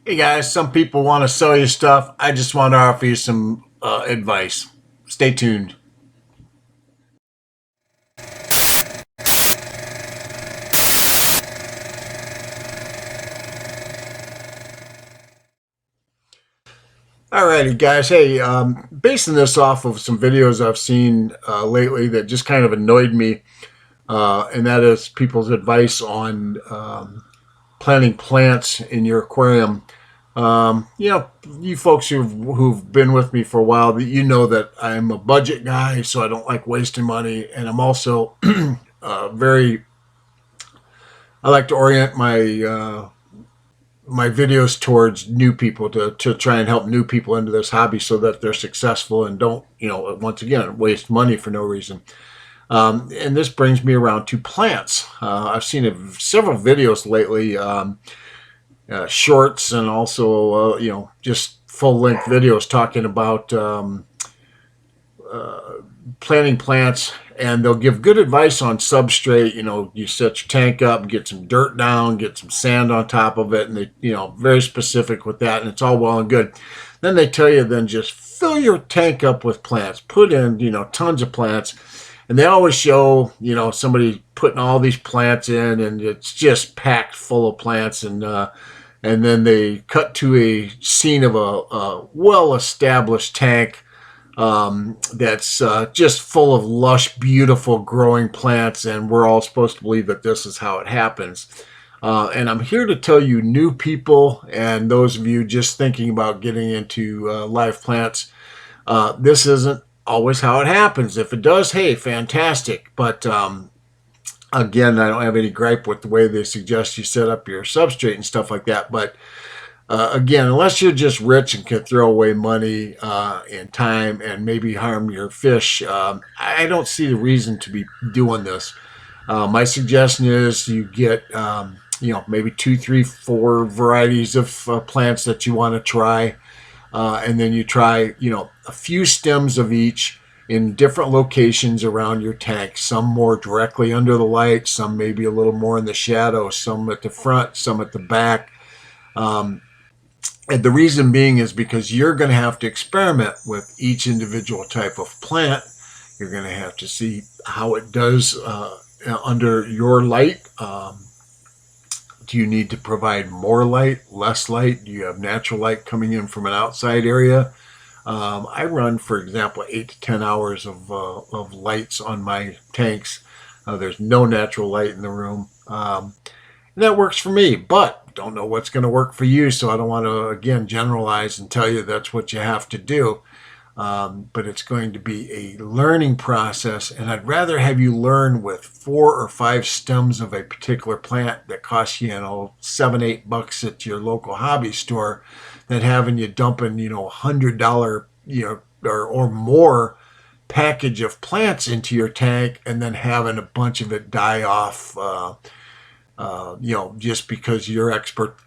Hey guys, some people want to sell you stuff. I just want to offer you some advice. Stay tuned. Alrighty, guys. Hey, basing this off of some videos I've seen lately that just kind of annoyed me, and that is people's advice on planting plants in your aquarium. You folks who've been with me for a while, that you know that I'm a budget guy, so I don't like wasting money, and I'm also very. I like to orient my videos towards new people to try and help new people into this hobby so that they're successful and don't, once again, waste money for no reason. And this brings me around to plants. I've seen several videos lately, shorts and also, just full length videos talking about planting plants, and they'll give good advice on substrate. You set your tank up, get some dirt down, get some sand on top of it, and they, very specific with that, and it's all well and good. Then they tell you, then just fill your tank up with plants, put in, tons of plants, and they always show, somebody putting all these plants in, and it's just packed full of plants, and then they cut to a scene of a well-established tank that's just full of lush, beautiful growing plants, and we're all supposed to believe that this is how it happens. And I'm here to tell you, new people and those of you just thinking about getting into live plants, this isn't always how it happens. If it does, hey, fantastic. But again, I don't have any gripe with the way they suggest you set up your substrate and stuff like that. But again, unless you're just rich and can throw away money and time and maybe harm your fish, I don't see the reason to be doing this. My suggestion is you get, maybe 2, 3, 4 varieties of plants that you want to try. And then you try, a few stems of each in different locations around your tank. Some more directly under the light, some maybe a little more in the shadow, some at the front, some at the back. And the reason being is because you're going to have to experiment with each individual type of plant. You're going to have to see how it does under your light. Do you need to provide more light, less light? Do you have natural light coming in from an outside area? I run, for example, 8 to 10 hours of lights on my tanks. There's no natural light in the room. And that works for me, but don't know what's going to work for you, so I don't want to, again, generalize and tell you that's what you have to do. But it's going to be a learning process, and I'd rather have you learn with 4 or 5 stems of a particular plant that costs you, $7, $8 at your local hobby store, than having you dumping, $100, or more package of plants into your tank and then having a bunch of it die off. Just because your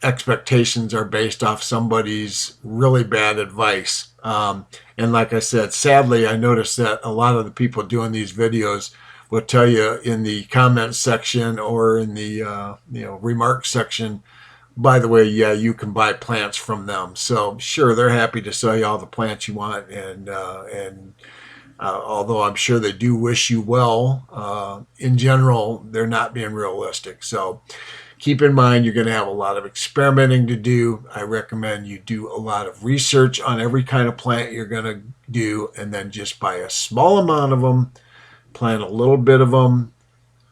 expectations are based off somebody's really bad advice. And like I said, sadly, I noticed that a lot of the people doing these videos will tell you in the comments section or in the remarks section, by the way, yeah, you can buy plants from them. So sure, they're happy to sell you all the plants you want, and although I'm sure they do wish you well, in general, they're not being realistic. So keep in mind, you're going to have a lot of experimenting to do. I recommend you do a lot of research on every kind of plant you're going to do, and then just buy a small amount of them, plant a little bit of them,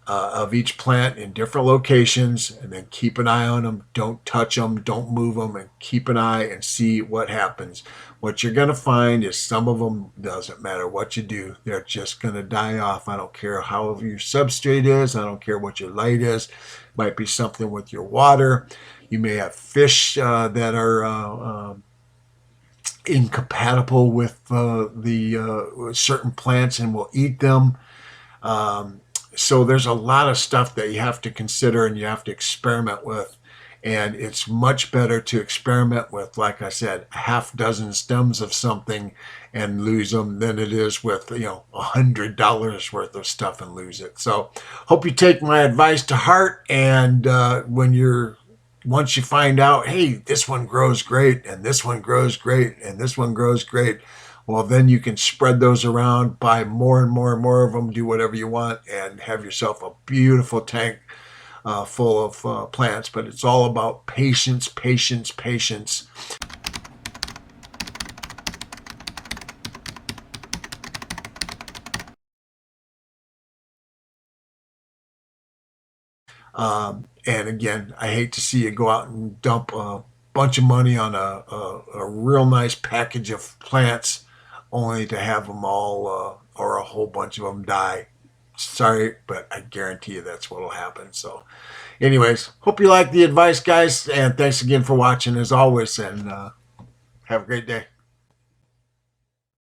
of each plant in different locations, and then keep an eye on them. Don't touch them, don't move them, and keep an eye and see what happens. What you're going to find is some of them, doesn't matter what you do, they're just going to die off. I don't care how your substrate is. I don't care what your light is. Might be something with your water. You may have fish that are incompatible with the certain plants and will eat them. So there's a lot of stuff that you have to consider and you have to experiment with. And it's much better to experiment with, like I said, a half dozen stems of something and lose them than it is with, $100 worth of stuff and lose it. So hope you take my advice to heart. And when you're once you find out, hey, this one grows great, and this one grows great, and this one grows great, well, then you can spread those around, buy more and more and more of them, do whatever you want, and have yourself a beautiful tank full of plants. But it's all about patience, patience, patience. And again, I hate to see you go out and dump a bunch of money on a real nice package of plants only to have them all or a whole bunch of them die. Sorry, but I guarantee you that's what will happen. So, anyways, hope you like the advice, guys. And thanks again for watching as always. And have a great day.